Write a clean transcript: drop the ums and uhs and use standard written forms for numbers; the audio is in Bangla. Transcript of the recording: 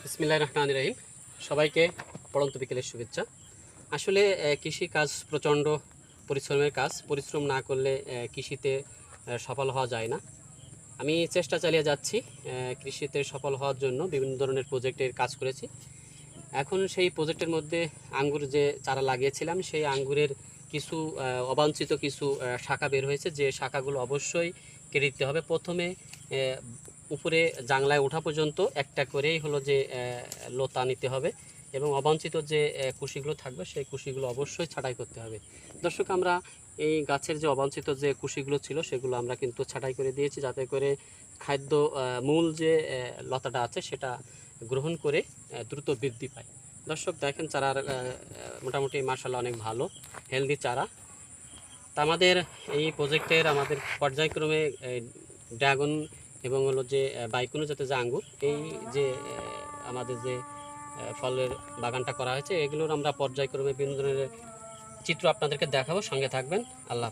বিসমিল্লাহির রহমানির রহিম। সবাইকে পড়ন্ত বিকেলের শুভেচ্ছা। আসলে কৃষি কাজ প্রচণ্ড পরিশ্রমের কাজ। পরিশ্রম না করলে কৃষিতে সফল হওয়া যায় না। আমি চেষ্টা চালিয়ে যাচ্ছি কৃষিতে সফল হওয়ার জন্য বিভিন্ন ধরনের প্রজেক্টের কাজ করেছি। এখন সেই প্রজেক্টের মধ্যে আঙ্গুর যে চারা লাগিয়েছিলাম সেই আঙ্গুরের কিছু অবাঞ্ছিত কিছু শাখা বের হয়েছে, যে শাখাগুলো অবশ্যই কেটে দিতে হবে। প্রথমে উপরে জাংলায় ওঠা পর্যন্ত একটা করেই হলো যে লতা নিতে হবে, এবং অবাঞ্ছিত যে কুশিগুলো থাকবে সেই কুশিগুলো অবশ্যই ছাঁটাই করতে হবে। দর্শক, আমরা এই গাছের যে অবাঞ্ছিত যে কুশিগুলো ছিল সেগুলো আমরা কিন্তু ছাঁটাই করে দিয়েছি, যাতে করে খাদ্য মূল যে লতাটা আছে সেটা গ্রহণ করে দ্রুত বৃদ্ধি পায়। দর্শক দেখেন, চারার মোটামুটি মার্শাল্লাহ অনেক ভালো হেলদি চারা। তা আমাদের এই প্রজেক্টের আমাদের পর্যায়ক্রমে ড্রাগন এবং হলো যে বাইকুনো জাতের যে আঙ্গুর, এই যে আমাদের যে ফলের বাগানটা করা হয়েছে, এগুলোর আমরা পর্যায়ক্রমে বিভিন্ন ধরনের চিত্র আপনাদেরকে দেখাবো। সঙ্গে থাকবেন। আল্লাহ হাফেজ।